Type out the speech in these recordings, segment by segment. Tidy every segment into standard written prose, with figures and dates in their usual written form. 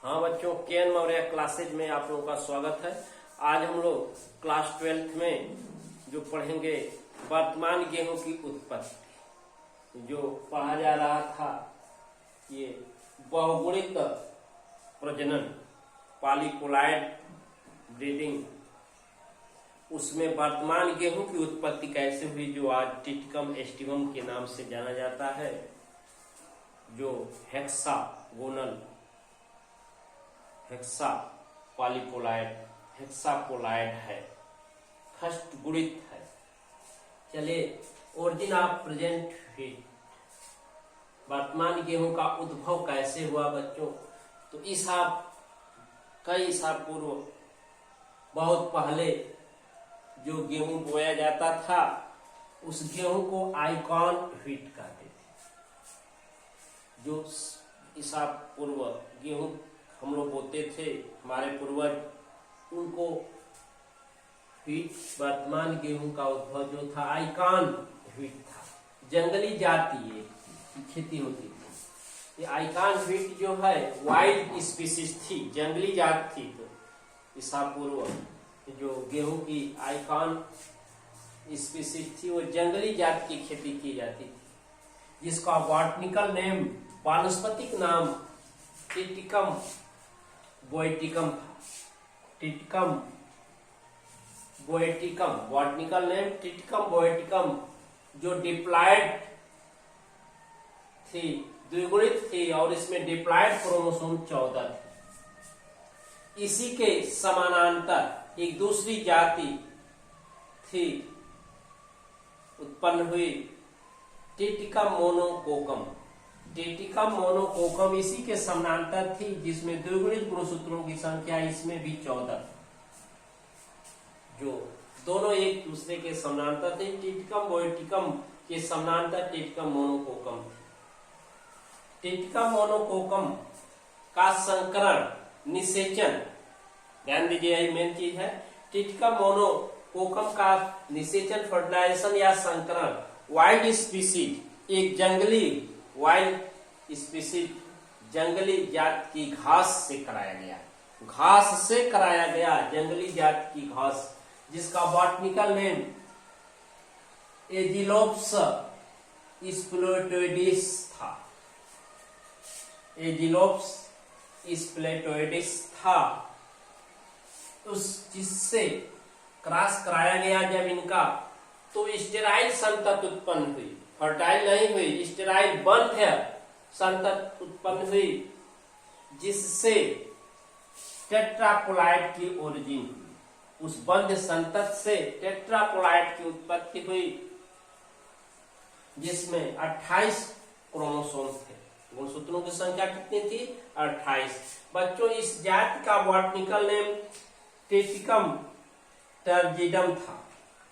हाँ बच्चों, KN Maurya classes में आप लोगों का स्वागत है। आज हम लोग क्लास 12th में जो पढ़ेंगे वर्तमान गेहूं की उत्पत्ति। जो पढ़ा जा रहा था ये बहुगुणित प्रजनन, पॉलीपोलाइड ब्रीडिंग, उसमें वर्तमान गेहूं की उत्पत्ति कैसे हुई, जो आज टिटकम एस्टिवम के नाम से जाना जाता है, जो हेक्सागोनल हेक्सा पॉलीपोलाइड हेक्सापोलाइड है, खष्ट गुणित है। चलिए, ओरिजिन ऑफ प्रेजेंट व्हीट, वर्तमान गेहूं का उद्भव कैसे हुआ बच्चों। तो कई साल पूर्व, बहुत पहले जो गेहूं बोया जाता था, उस गेहूं को आइकॉन व्हीट कहते थे। जो ईसा पूर्व गेहूं हम लोग बोते थे, हमारे पूर्वज, उनको व्हीट, वर्तमान गेहूं का उद्भव जो था आइकॉन व्हीट था। जंगली जाति की खेती होती थी। ये आइकॉन व्हीट जो है वाइल्ड स्पीसीज थी, जंगली जात थी। तो ईसा पूर्व जो गेहूं की आइकॉन स्पीसीज थी, वो जंगली जात की खेती की जाती थी, जिसका बॉटनिकल नेम, वानस्पतिक नाम टिटिकम बोएटिकम था। टिटिकम बोएटिकम, बॉटनिकल नेम टिटिकम बोएटिकम, जो डिप्लॉयड थी, द्विगुणित थी, और इसमें डिप्लॉयड क्रोमोसोम 14 थी। इसी के समानांतर एक दूसरी जाति थी, उत्पन्न हुई, टिटिकम मोनोकोकम। टिटिकम मोनोकोकम इसी के समानांतर थी, जिसमें द्विगुणित गुणसूत्रों की संख्या इसमें भी 14, जो दोनों एक दूसरे के समानांतर थे। टिटिकम बोएटिकम के समानांतर टिटिकम मोनोकोकम थी। टिटिकम मोनोकोकम का संकरण, निषेचन, ध्यान दीजिए, यही मेन चीज है। टिटिकम मोनोकोकम का निषेचन, फर्टिलाइजेशन या संकरण वाइल्ड स्पीसीज, एक जंगली वाइल्ड स्पीसीज, जंगली जात की घास से कराया गया। घास से कराया गया, जंगली जात की घास, जिसका बॉटनिकल नेम एजिलोप्स स्प्लेटोइडिस था। एजिलोप्स स्प्लेटोइडिस था। जिससे क्रॉस कराया गया जब इनका, तो स्टेराइल संतति उत्पन्न हुई। फर्टाइल नहीं हुई, स्टेराइल बंध संतति उत्पन्न हुई, जिससे टेट्रापोलाइड की ओरिजिन हुई। उस बंध संतति से टेट्रापोलाइड की उत्पत्ति हुई, जिसमें 28 क्रोमोसोम थे। गुणसूत्रों की संख्या कितनी थी? 28। बच्चों, इस जाति का बॉटनिकल नेम टिटिकम टर्जिडम था।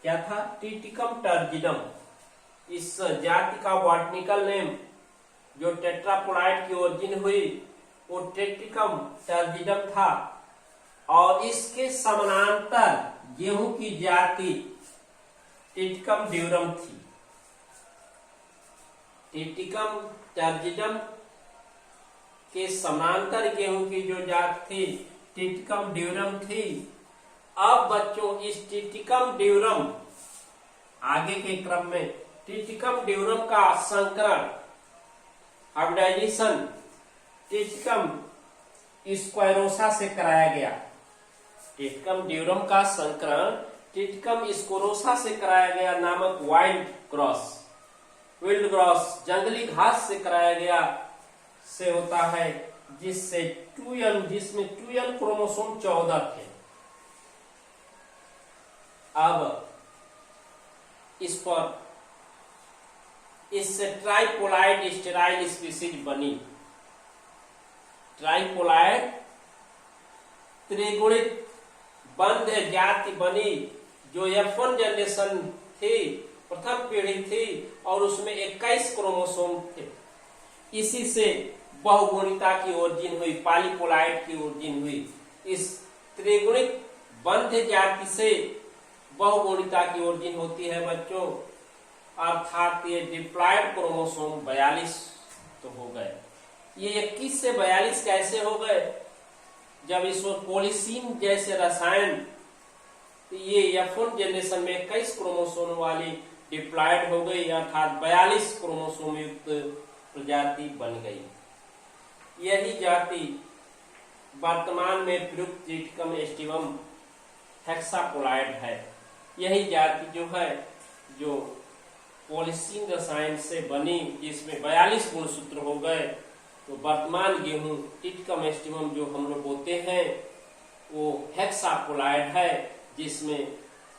क्या था? टिटिकम टर्जिडम। इस जाति का बॉटनिकल नेम, जो टेट्रापोलाइड की ओरिजिन हुई, वो टिटिकम टर्जिडम था। और इसके समानांतर गेहूं की जाति टिटिकम ड्यूरम थी। टिटिकम टर्जिडम के समानांतर गेहूं की जो जात थी, टिटिकम ड्यूरम थी। अब बच्चों, इस टिटिकम ड्यूरम, आगे के क्रम में टिटिकम ड्यूरम का संकरण, हाइब्रिडाइजेशन, टिटिकम स्क्वायरोसा से कराया गया। टिटिकम ड्यूरम का संकरण टिटिकम स्क्वायरोसा से कराया गया, नामक वाइल्ड क्रॉस, जंगली घास से कराया गया, से होता है, जिसमें 2n क्रोमोसोम 14 थे। अब इस पर इससे ट्राइपोलाइड स्टेराइल स्पीसीज बनी। ट्राइपोलाइड त्रिगुणित बंध जाति बनी, जो F1 जनरेशन थी, प्रथम पीढ़ी थी, और उसमें 21 क्रोमोसोम थे। इसी से बहुगुणिता की ओरिजिन हुई, पॉलीपोलाइड की ओरिजिन हुई। इस त्रिगुणित बंध जाति से बहुगुणिता की ओरिजिन होती है बच्चों, अर्थात ये डिप्लॉयड क्रोमोसोम 42 तो हो गए। ये 21 से 42 कैसे हो गए? जब इसमें पोलिसीन जैसे रसायन, तो ये F1 जनरेशन में 21 क्रोमोसोम वाली डिप्लॉयड हो गई, अर्थात 42 क्रोमोसोम युक्त प्रजाति बन गई। यही जाति वर्तमान में प्रयुक्त ट्रिटिकम एस्टिवम हेक्सापोलाइड है। यही जाति जो है, जो पोलिसीन रसायन से बनी, जिसमें 42 गुणसूत्र हो गए, तो वर्तमान गेहूं ट्रिटिकम एस्टिवम जो हम लोग बोते हैं वो हेक्सापोलाइड है, जिसमें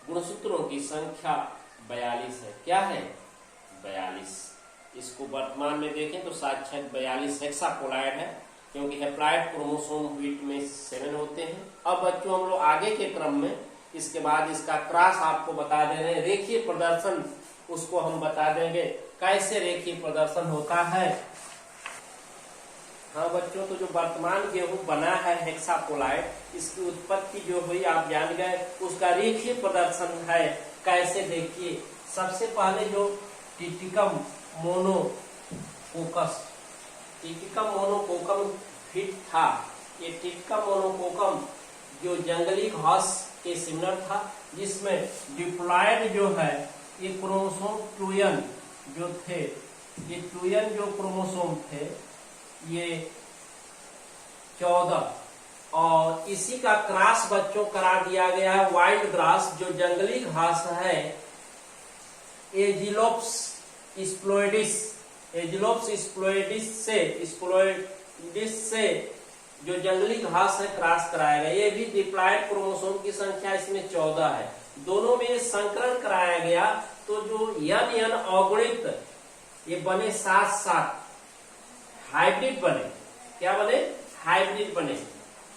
गुणसूत्रों की संख्या 42 है। क्या है? 42। इसको वर्तमान में देखें तो साक्षात 42 हेक्सापोलाइड है, क्योंकि हेप्लॉइड क्रोमोसोम व्हीट में 7 होते हैं। अब बच्चों हम लोग आगे के क्रम में इसके बाद इसका क्रॉस आपको बता दे रहे हैं, रेखीय प्रदर्शन उसको हम बता देंगे कैसे रेखीय प्रदर्शन होता है। हाँ बच्चों, तो जो वर्तमान गेहूं बना है हेक्सापोलाइड, इसकी उत्पत्ति जो हुई आप जान गए, उसका रेखीय प्रदर्शन है कैसे। देखिए, सबसे पहले जो ट्रिटिकम मोनोकोकस, ट्रिटिकम मोनोकोकम फिट था, ये ट्रिटिकम मोनोकोकम जो जंगली घास के सिमिलर था, जिसमें डिप्लॉयड जो है ये क्रोमोसोम 2n जो थे, ये 2n जो क्रोमोसोम थे ये 14, और इसी का क्रॉस बच्चों करा दिया गया है वाइल्ड ग्रास जो जंगली घास है, एजिलोप्स स्प्लोइडिस, एजिलोप्स स्प्लोइडिस से जो जंगली घास है क्रॉस कराया गया। ये भी डिप्लॉयड क्रोमोसोम की संख्या इसमें 14 है। दोनों में संकरण कराया गया, तो जो n अगुणित ये बने 7 हाइब्रिड बने। क्या बने? हाइब्रिड बने।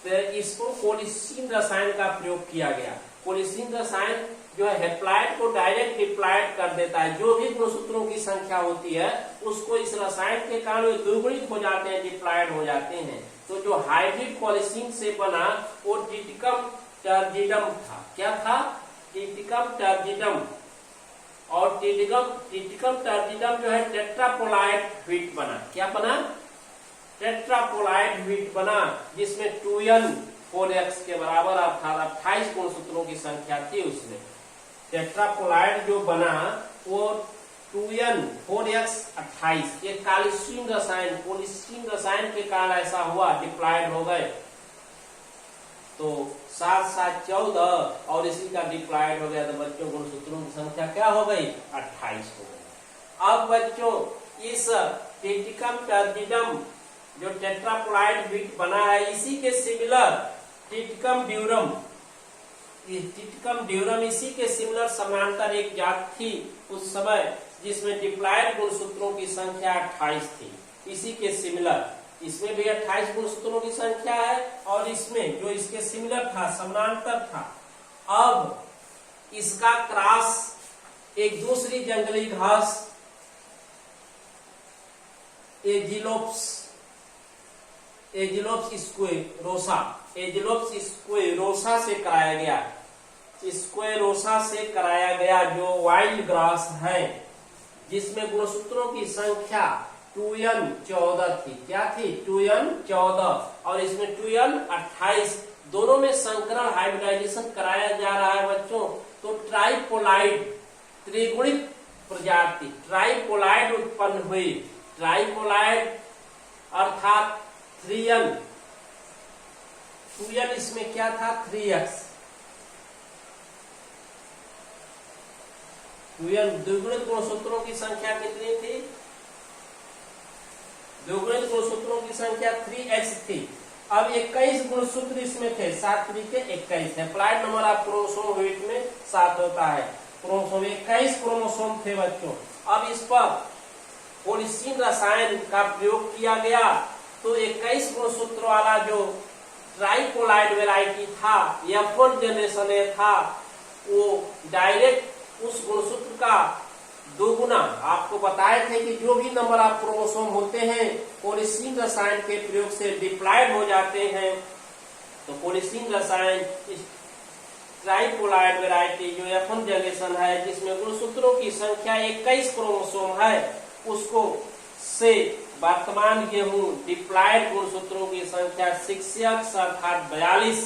तो इसको कोलिसीन रसायन का प्रयोग किया गया। कोलिसीन रसायन जो है हेप्लॉइड को डायरेक्ट डिप्लॉयड कर देता है। जो भी गुणसूत्रों की संख्या होती है उसको इस रसायन के कारण द्विगुणित हो जाते हैं, डिप्लॉयड हो जाते हैं। तो जो हाइब्रिड कोलिसीन से बना वो ट्रिटिकम टर्जिडम था। क्या था? ट्रिटिकम टर्जिडम। और ट्रिटिकम टर्जिडम जो है टेट्रापोलाइड व्हीट बना। क्या बना? टेट्रापोलाइड व्हीट बना, जिसमें 2n 4x के बराबर अर्थात 28 गुणसूत्रों की संख्या थी। उसमें टेट्रापोलाइड जो बना वो 2n 4x 28। ये कोलिसीन रसायन, कोलिसीन रसायन के कारण ऐसा हुआ, डिप्लॉयड हो गए। तो 7 7 14 और इसी का डिप्लॉयड हो गया, तो बच्चों गुणसूत्रों की संख्या क्या हो गई? 28 हो गई। अब बच्चों इस ट्रिटिकम टर्जिडम जो टेट्रापोलाइड व्हीट बना है, इसी के similar Triticum durum, Triticum durum इसी के सिमिलर समानांतर एक जात थी उस समय, जिसमें डिप्लॉयड गुणसूत्रों की संख्या 28 थी। इसी के सिमिलर, इसमें भी 28 गुणसूत्रों की संख्या है, और इसमें जो इसके सिमिलर था, समानांतर था। अब इसका क्रॉस एक दूसरी जंगली घास एजिलोप्स स्क्वेरोसा से कराया गया। स्क्वेरोसा से कराया गया जो वाइल्ड ग्रास है, जिसमें गुणसूत्रों की संख्या 2n 14 थी। क्या थी? 2n 14, और इसमें 2n 28। दोनों में संकरण हाइब्रिडाइजेशन कराया जा रहा है बच्चों। तो ट्राइपोलाइड त्रिगुणित प्रजाति, ट्राइपोलाइड उत्पन्न हुई। ट्राइपोलाइड अर्थात 3n, 2n इसमें क्या था? 3x। 2n द्विगुणित गुणसूत्रों की संख्या कितनी थी? द्विगुणित गुणसूत्रों की संख्या 3x थी। अब 21 गुणसूत्र इसमें थे, 7 3 21 है। Haploid number of chromosome wheat में 7 होता है। क्रोमोसोम 21 क्रोमोसोम थे बच्चों। अब इस पर कोलिसीन रसायन का प्रयोग किया गया, तो 21 गुणसूत्र वाला जो ट्राइपोलाइड वेराइटी था, F1 जनरेशन था, वो डायरेक्ट उस गुणसूत्र का दोगुना, आपको बताए थे कि जो भी नंबर ऑफ क्रोमोसोम होते हैं कोलिसीन रसायन के प्रयोग से डिप्लॉयड हो जाते हैं। तो कोलिसीन रसायन इस ट्राइपोलाइड वेराइटी जो F1 जनरेशन है, जिसमें गुणसूत्रों की संख्या 21 क्रोमोसोम है, उसको से वर्तमान गेहूं डिप्लॉयड गुणसूत्रों की संख्या 6 अर्थात 42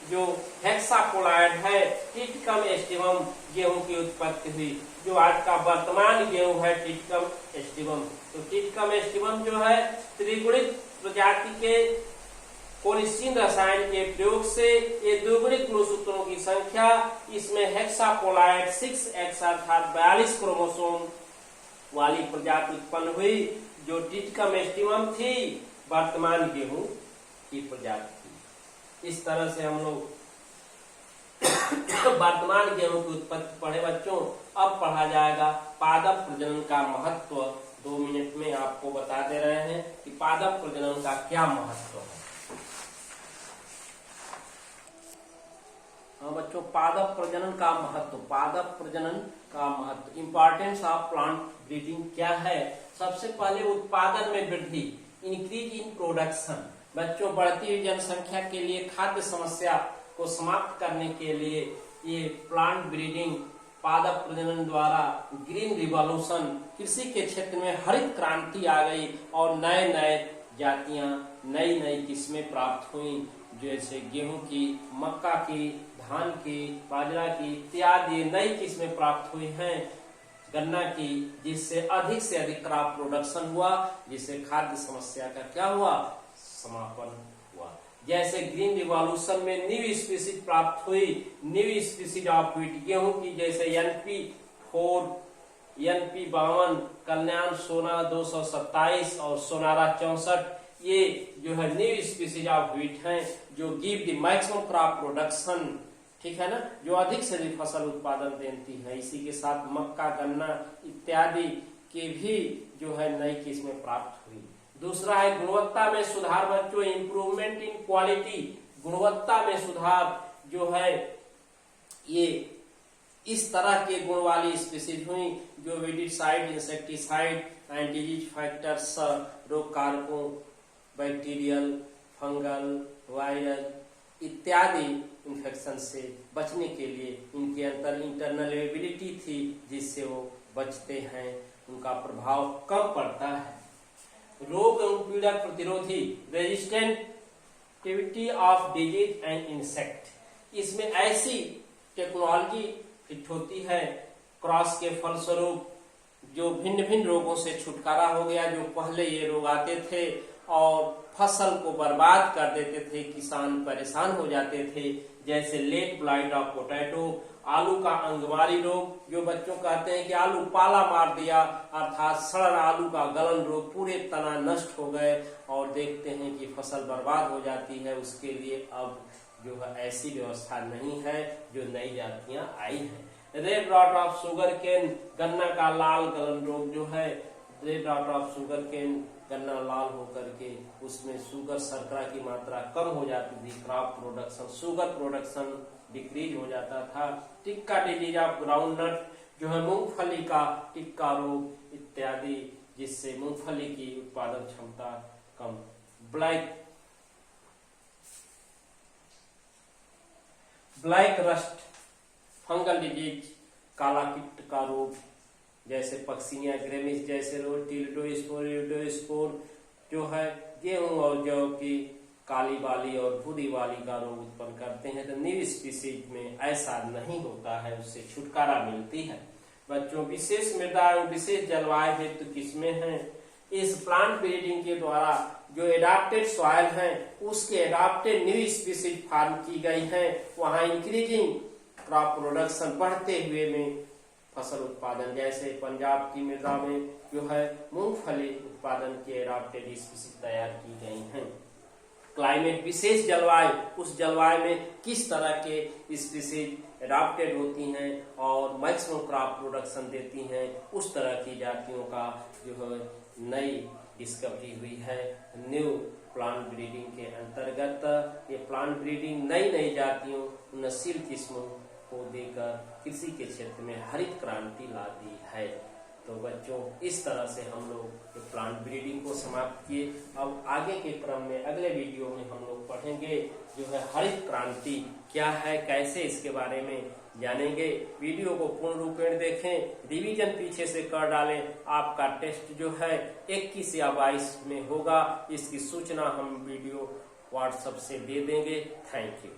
जो हेक्सापोलाइड है टिटकम एस्टिवम गेहूं की उत्पत्ति हुई। जो आज का वर्तमान गेहूं है टिटकम एस्टिवम, तो टिटकम एस्टिवम जो है त्रिगुणित प्रजाति के कोलिसीन रसायन के प्रयोग से ये द्विगुणित गुणसूत्रों की संख्या, इसमें हेक्सापोलाइड 6X अर्थात 42 क्रोमोसोम वाली प्रजाति उत्पन्न हुई जो टिटकम एस्टिवम थी, वर्तमान गेहूं की प्रजाति थी। इस तरह से हम लोग वर्तमान गेहूं की उत्पत्ति पढ़े बच्चों। अब पढ़ा जाएगा पादप प्रजनन का महत्व। 2 मिनट में आपको बता दे रहे हैं कि पादप प्रजनन का क्या महत्व है। हाँ बच्चों, पादप प्रजनन का महत्व, पादप प्रजनन का महत्व, इंपॉर्टेंस ऑफ प्लांट ब्रीडिंग क्या है। सबसे पहले उत्पादन में वृद्धि, इंक्रीज इन प्रोडक्शन। बच्चों, बढ़ती हुई जनसंख्या के लिए खाद्य समस्या को समाप्त करने के लिए ये प्लांट ब्रीडिंग पादप प्रजनन द्वारा ग्रीन रिवॉल्यूशन, कृषि के क्षेत्र में हरित क्रांति आ गई और नए नए जातियां, नई नई किस्में प्राप्त हुई, जैसे गेहूं की, मक्का की, धान की, बाजरा की इत्यादि नई किस्में प्राप्त हुई हैं, गन्ना की, जिससे अधिक से अधिक क्रॉप प्रोडक्शन हुआ, जिससे खाद्य समस्या का क्या हुआ, समापन हुआ। जैसे ग्रीन रिवॉल्यूशन में न्यू स्पीसीज प्राप्त हुई, न्यू स्पीसीज ऑफ व्हीट, गेहूं की जैसे NP4, NP52, कल्याण सोना 227 और सोनारा 64, ये जो है न्यू स्पीसीज ऑफ व्हीट हैं जो give the maximum crop production, ठीक है ना, जो अधिक से अधिक फसल उत्पादन देती है। इसी के साथ मक्का, गन्ना इत्यादि के भी जो है नई किस्में प्राप्त हुई। दूसरा है गुणवत्ता में सुधार बच्चों, इंप्रूवमेंट इन क्वालिटी, गुणवत्ता में सुधार जो है ये इस तरह के गुण वाली स्पीसीज हुई जो weedicide, insecticide and disease factors, रोग कारकों, बैक्टीरियल, फंगल, वायरल इत्यादि इन्फेक्शन से बचने के लिए इनके अंदर इंटरनल एबिलिटी थी जिससे वो बचते हैं, उनका प्रभाव कम पड़ता है। रोग एवं पीड़ा प्रतिरोधी, रेजिस्टेंटिविटी ऑफ डिजीज एंड इंसेक्ट, इसमें ऐसी टेक्नोलॉजी फिट होती है क्रॉस के फलस्वरूप जो भिन्न भिन्न रोगों से छुटकारा हो गया। जो पहले ये रोग आते थे और फसल को बर्बाद कर देते थे, किसान परेशान हो जाते थे, जैसे लेट ब्लाइट ऑफ पोटैटो, आलू का अंगमारी रोग, जो बच्चों कहते हैं कि आलू पाला मार दिया, अर्थात सड़न आलू का गलन रोग, पूरे तना नष्ट हो गए और देखते हैं कि फसल बर्बाद हो जाती है। उसके लिए अब जो है ऐसी व्यवस्था नहीं है, जो नई जातियां आई हैं। Red rot of sugarcane, गन्ना का लाल गलन रोग जो है, red rot of sugarcane, गन्ना लाल होकर के उसमें शुगर शर्करा की मात्रा कम हो जाती थी, crop production, sugar production decrease हो जाता था। टिक्का डिजीज ऑफ ग्राउंडनट जो है मूंगफली का टिक्का रोग इत्यादि, जिससे मूंगफली की उत्पादन क्षमता कम। ब्लैक रस्ट फंगल डिजीज, काला कीट का रोग, जैसे पक्सिनिया ग्रेमिस जैसे रोग, टिल्डोस्पोर जो है गेहूं और जौ की काली बाली और भूरी बाली का रोग उत्पन्न करते हैं। तो न्यू स्पीसीज में ऐसा नहीं होता है, उससे छुटकारा मिलती है। बच्चों, विशेष मृदा एवं विशेष जलवायु हेतु किस्में हैं। इस प्लांट ब्रीडिंग के द्वारा जो एडाप्टेड सॉइल है उसके एडाप्टेड न्यू स्पीसीज फार्म की गई है, वहां इंक्रीजिंग क्रॉप प्रोडक्शन बढ़ते हुए में फसल उत्पादन, जैसे पंजाब की मृदा में जो है मूंगफली उत्पादन के एडाप्टेड स्पीसीज तैयार की गई हैं। क्लाइमेट, विशेष जलवायु, उस जलवायु में किस तरह के स्पीसीज एडाप्टेड होती हैं और मैक्सिमम क्रॉप प्रोडक्शन देती हैं, उस तरह की जातियों का जो है नई डिस्कवरी हुई है न्यू प्लांट ब्रीडिंग के अंतर्गत। ये प्लांट ब्रीडिंग नई नई जातियों, नस्ल किस्मों को देकर कृषि के क्षेत्र में हरित क्रांति ला दी है। तो बच्चों इस तरह से हम लोग प्लांट ब्रीडिंग को समाप्त किए। अब आगे के क्रम में अगले वीडियो में हम लोग पढ़ेंगे जो है हरित क्रांति क्या है, कैसे इसके बारे में जानेंगे। वीडियो को पूर्ण रूपेण देखें, रिवीजन पीछे से कर डालें। आपका टेस्ट जो है 21 या 22 में होगा, इसकी सूचना हम वीडियो व्हाट्सएप से दे देंगे। Thank you.